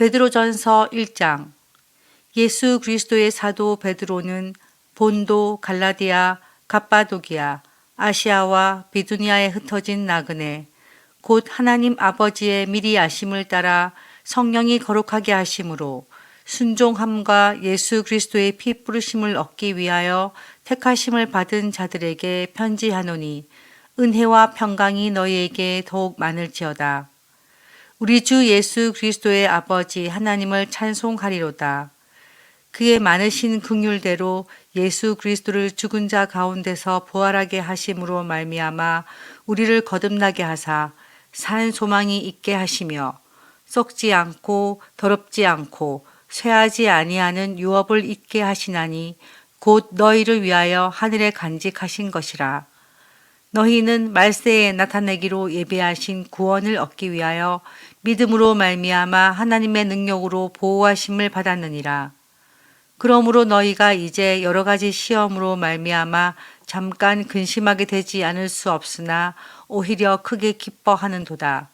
베드로전서 1장. 예수 그리스도의 사도 베드로는 본도, 갈라디아, 갑바도기아, 아시아와 비두니아에 흩어진 나그네, 곧 하나님 아버지의 미리 아심을 따라 성령이 거룩하게 하심으로 순종함과 예수 그리스도의 피 뿌리심을 얻기 위하여 택하심을 받은 자들에게 편지하노니, 은혜와 평강이 너희에게 더욱 많을지어다. 우리 주 예수 그리스도의 아버지 하나님을 찬송하리로다. 그의 많으신 긍휼대로 예수 그리스도를 죽은 자 가운데서 부활하게 하심으로 말미암아 우리를 거듭나게 하사 산 소망이 있게 하시며, 썩지 않고 더럽지 않고 쇠하지 아니하는 유업을 잊게 하시나니, 곧 너희를 위하여 하늘에 간직하신 것이라. 너희는 말세에 나타내기로 예비하신 구원을 얻기 위하여 믿음으로 말미암아 하나님의 능력으로 보호하심을 받았느니라. 그러므로 너희가 이제 여러 가지 시험으로 말미암아 잠깐 근심하게 되지 않을 수 없으나 오히려 크게 기뻐하는도다.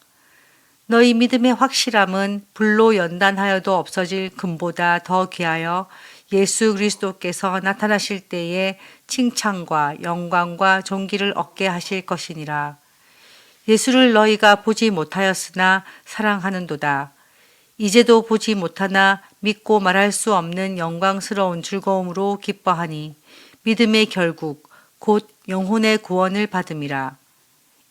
너희 믿음의 확실함은 불로 연단하여도 없어질 금보다 더 귀하여 예수 그리스도께서 나타나실 때에 칭찬과 영광과 존귀를 얻게 하실 것이니라. 예수를 너희가 보지 못하였으나 사랑하는도다. 이제도 보지 못하나 믿고 말할 수 없는 영광스러운 즐거움으로 기뻐하니, 믿음의 결국 곧 영혼의 구원을 받음이라.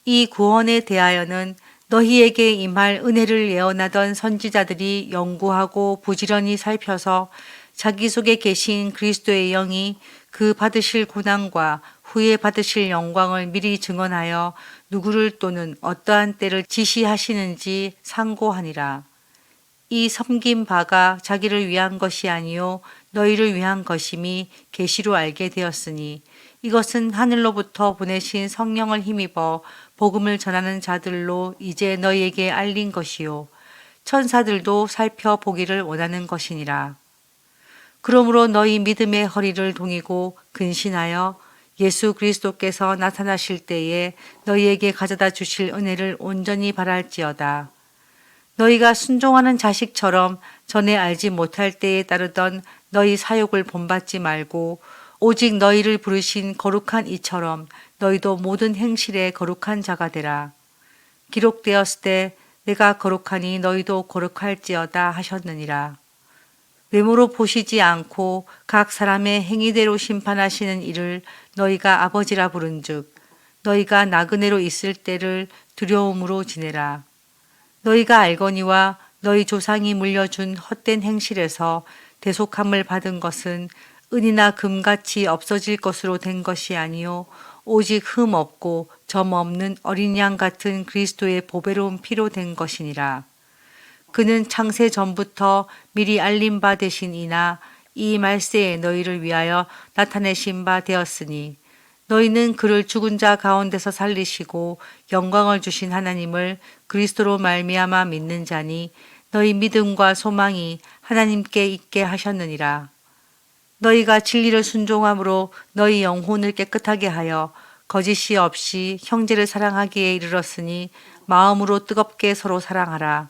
이 구원에 대하여는 너희에게 임할 은혜를 예언하던 선지자들이 연구하고 부지런히 살펴서 자기 속에 계신 그리스도의 영이 그 받으실 고난과 후에 받으실 영광을 미리 증언하여 누구를 또는 어떠한 때를 지시하시는지 상고하니라. 이 섬긴 바가 자기를 위한 것이 아니요 너희를 위한 것임이 계시로 알게 되었으니, 이것은 하늘로부터 보내신 성령을 힘입어 복음을 전하는 자들로 이제 너희에게 알린 것이요 천사들도 살펴보기를 원하는 것이니라. 그러므로 너희 믿음의 허리를 동이고 근신하여 예수 그리스도께서 나타나실 때에 너희에게 가져다 주실 은혜를 온전히 바랄지어다. 너희가 순종하는 자식처럼 전에 알지 못할 때에 따르던 너희 사욕을 본받지 말고, 오직 너희를 부르신 거룩한 이처럼 너희도 모든 행실에 거룩한 자가 되라. 기록되었을 때 내가 거룩하니 너희도 거룩할지어다 하셨느니라. 외모로 보시지 않고 각 사람의 행위대로 심판하시는 이를 너희가 아버지라 부른즉, 너희가 나그네로 있을 때를 두려움으로 지내라. 너희가 알거니와 너희 조상이 물려준 헛된 행실에서 대속함을 받은 것은 은이나 금같이 없어질 것으로 된 것이 아니요 오직 흠 없고 점 없는 어린 양 같은 그리스도의 보배로운 피로 된 것이니라. 그는 창세 전부터 미리 알린 바 되신 이나 이 말세에 너희를 위하여 나타내신 바 되었으니, 너희는 그를 죽은 자 가운데서 살리시고 영광을 주신 하나님을 그리스도로 말미암아 믿는 자니, 너희 믿음과 소망이 하나님께 있게 하셨느니라. 너희가 진리를 순종함으로 너희 영혼을 깨끗하게 하여 거짓이 없이 형제를 사랑하기에 이르렀으니, 마음으로 뜨겁게 서로 사랑하라.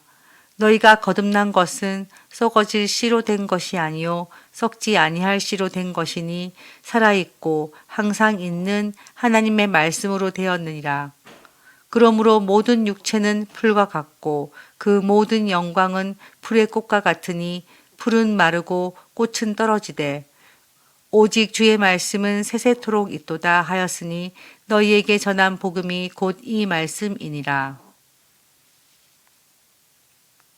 너희가 거듭난 것은 썩어질 씨로 된 것이 아니요 썩지 아니할 씨로 된 것이니, 살아있고 항상 있는 하나님의 말씀으로 되었느니라. 그러므로 모든 육체는 풀과 같고 그 모든 영광은 풀의 꽃과 같으니, 풀은 마르고 꽃은 떨어지되 오직 주의 말씀은 세세토록 있도다 하였으니, 너희에게 전한 복음이 곧 이 말씀이니라.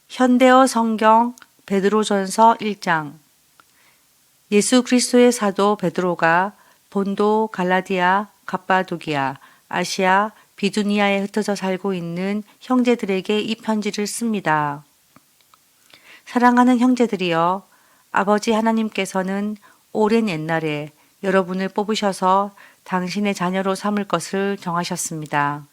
현대어 성경 베드로전서 1장. 예수 그리스도의 사도 베드로가 본도, 갈라디아, 갑바도기아, 아시아, 비두니아에 흩어져 살고 있는 형제들에게 이 편지를 씁니다. 사랑하는 형제들이여, 아버지 하나님께서는 오랜 옛날에 여러분을 뽑으셔서 당신의 자녀로 삼을 것을 정하셨습니다.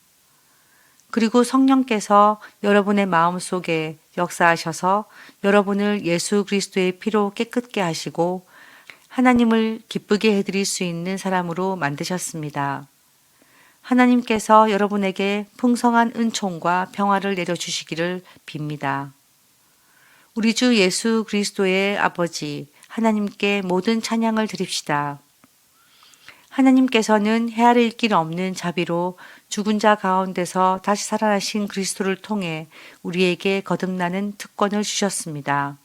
그리고 성령께서 여러분의 마음속에 역사하셔서 여러분을 예수 그리스도의 피로 깨끗게 하시고 하나님을 기쁘게 해드릴 수 있는 사람으로 만드셨습니다. 하나님께서 여러분에게 풍성한 은총과 평화를 내려주시기를 빕니다. 우리 주 예수 그리스도의 아버지 하나님께 모든 찬양을 드립시다. 하나님께서는 헤아릴 길 없는 자비로 죽은 자 가운데서 다시 살아나신 그리스도를 통해 우리에게 거듭나는 특권을 주셨습니다.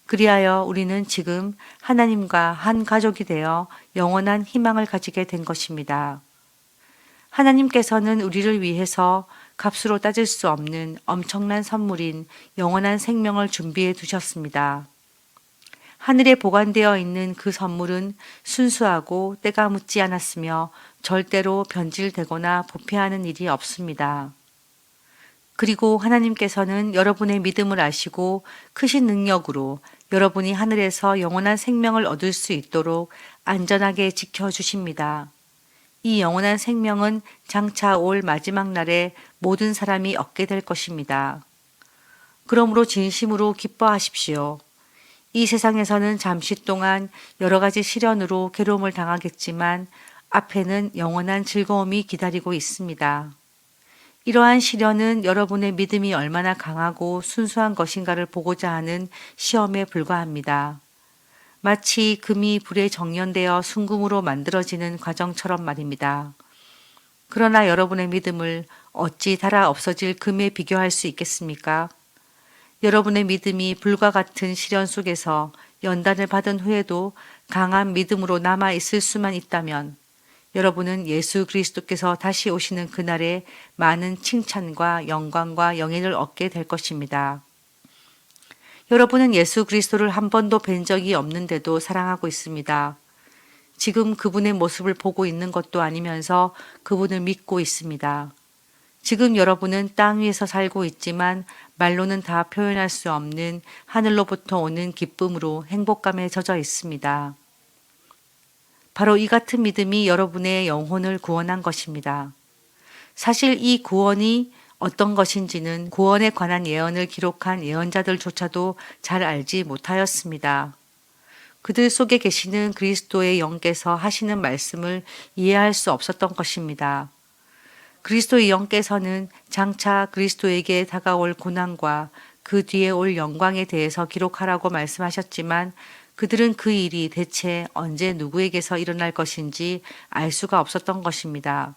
그리하여 우리는 지금 하나님과 한 가족이 되어 영원한 희망을 가지게 된 것입니다. 하나님께서는 우리를 위해서 값으로 따질 수 없는 엄청난 선물인 영원한 생명을 준비해 두셨습니다. 하늘에 보관되어 있는 그 선물은 순수하고 때가 묻지 않았으며 절대로 변질되거나 부패하는 일이 없습니다. 그리고 하나님께서는 여러분의 믿음을 아시고 크신 능력으로 여러분이 하늘에서 영원한 생명을 얻을 수 있도록 안전하게 지켜주십니다. 이 영원한 생명은 장차 올 마지막 날에 모든 사람이 얻게 될 것입니다. 그러므로 진심으로 기뻐하십시오. 이 세상에서는 잠시 동안 여러 가지 시련으로 괴로움을 당하겠지만 앞에는 영원한 즐거움이 기다리고 있습니다. 이러한 시련은 여러분의 믿음이 얼마나 강하고 순수한 것인가를 보고자 하는 시험에 불과합니다. 마치 금이 불에 정연되어 순금으로 만들어지는 과정처럼 말입니다. 그러나 여러분의 믿음을 어찌 닳아 없어질 금에 비교할 수 있겠습니까? 여러분의 믿음이 불과 같은 시련 속에서 연단을 받은 후에도 강한 믿음으로 남아 있을 수만 있다면 여러분은 예수 그리스도께서 다시 오시는 그날에 많은 칭찬과 영광과 영예를 얻게 될 것입니다. 여러분은 예수 그리스도를 한 번도 뵌 적이 없는데도 사랑하고 있습니다. 지금 그분의 모습을 보고 있는 것도 아니면서 그분을 믿고 있습니다. 지금 여러분은 땅 위에서 살고 있지만 말로는 다 표현할 수 없는 하늘로부터 오는 기쁨으로 행복감에 젖어 있습니다. 바로 이 같은 믿음이 여러분의 영혼을 구원한 것입니다. 사실 이 구원이 어떤 것인지는 구원에 관한 예언을 기록한 예언자들조차도 잘 알지 못하였습니다. 그들 속에 계시는 그리스도의 영께서 하시는 말씀을 이해할 수 없었던 것입니다. 그리스도의 영께서는 장차 그리스도에게 다가올 고난과 그 뒤에 올 영광에 대해서 기록하라고 말씀하셨지만 그들은 그 일이 대체 언제 누구에게서 일어날 것인지 알 수가 없었던 것입니다.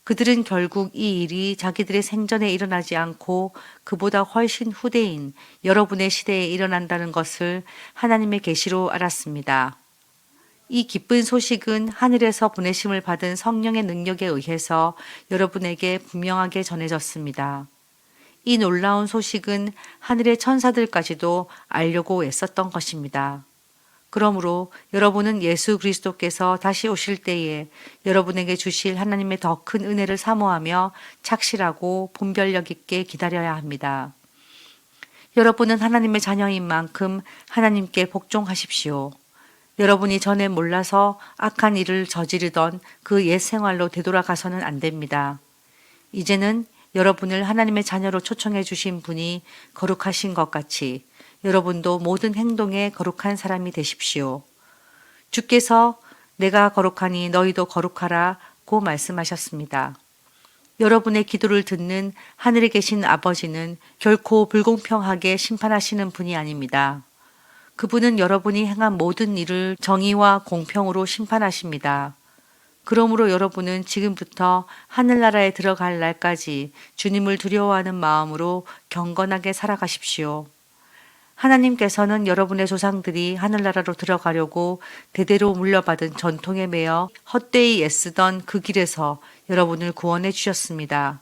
그들은 결국 이 일이 자기들의 생전에 일어나지 않고 그보다 훨씬 후대인 여러분의 시대에 일어난다는 것을 하나님의 계시로 알았습니다. 이 기쁜 소식은 하늘에서 보내심을 받은 성령의 능력에 의해서 여러분에게 분명하게 전해졌습니다. 이 놀라운 소식은 하늘의 천사들까지도 알려고 애썼던 것입니다. 그러므로 여러분은 예수 그리스도께서 다시 오실 때에 여러분에게 주실 하나님의 더 큰 은혜를 사모하며 착실하고 분별력 있게 기다려야 합니다. 여러분은 하나님의 자녀인 만큼 하나님께 복종하십시오. 여러분이 전에 몰라서 악한 일을 저지르던 그 옛 생활로 되돌아가서는 안 됩니다. 이제는 여러분을 하나님의 자녀로 초청해 주신 분이 거룩하신 것 같이 여러분도 모든 행동에 거룩한 사람이 되십시오. 주께서 내가 거룩하니 너희도 거룩하라고 말씀하셨습니다. 여러분의 기도를 듣는 하늘에 계신 아버지는 결코 불공평하게 심판하시는 분이 아닙니다. 그분은 여러분이 행한 모든 일을 정의와 공평으로 심판하십니다. 그러므로 여러분은 지금부터 하늘나라에 들어갈 날까지 주님을 두려워하는 마음으로 경건하게 살아가십시오. 하나님께서는 여러분의 조상들이 하늘나라로 들어가려고 대대로 물려받은 전통에 매여 헛되이 애쓰던 그 길에서 여러분을 구원해 주셨습니다.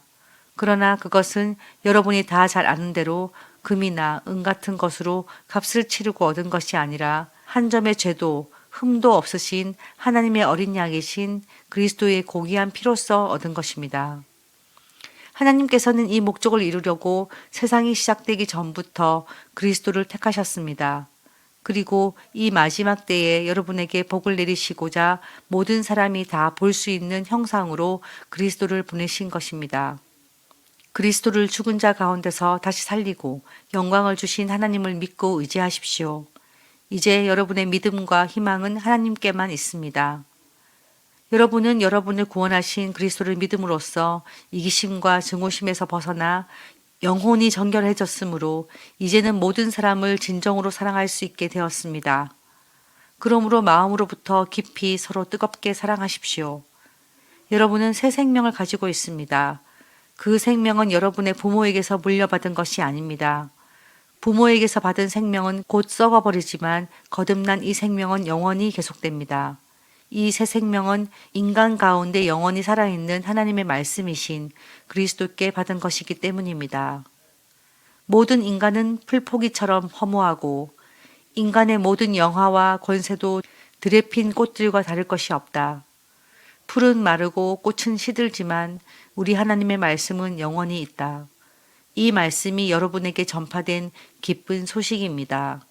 그러나 그것은 여러분이 다 잘 아는 대로 금이나 은 같은 것으로 값을 치르고 얻은 것이 아니라 한 점의 죄도 흠도 없으신 하나님의 어린 양이신 그리스도의 고귀한 피로써 얻은 것입니다. 하나님께서는 이 목적을 이루려고 세상이 시작되기 전부터 그리스도를 택하셨습니다. 그리고 이 마지막 때에 여러분에게 복을 내리시고자 모든 사람이 다 볼 수 있는 형상으로 그리스도를 보내신 것입니다. 그리스도를 죽은 자 가운데서 다시 살리고 영광을 주신 하나님을 믿고 의지하십시오. 이제 여러분의 믿음과 희망은 하나님께만 있습니다. 여러분은 여러분을 구원하신 그리스도를 믿음으로써 이기심과 증오심에서 벗어나 영혼이 정결해졌으므로 이제는 모든 사람을 진정으로 사랑할 수 있게 되었습니다. 그러므로 마음으로부터 깊이 서로 뜨겁게 사랑하십시오. 여러분은 새 생명을 가지고 있습니다. 그 생명은 여러분의 부모에게서 물려받은 것이 아닙니다. 부모에게서 받은 생명은 곧 썩어버리지만 거듭난 이 생명은 영원히 계속됩니다. 이 새 생명은 인간 가운데 영원히 살아있는 하나님의 말씀이신 그리스도께 받은 것이기 때문입니다. 모든 인간은 풀포기처럼 허무하고 인간의 모든 영화와 권세도 들에 핀 꽃들과 다를 것이 없다. 풀은 마르고 꽃은 시들지만 우리 하나님의 말씀은 영원히 있다. 이 말씀이 여러분에게 전파된 기쁜 소식입니다.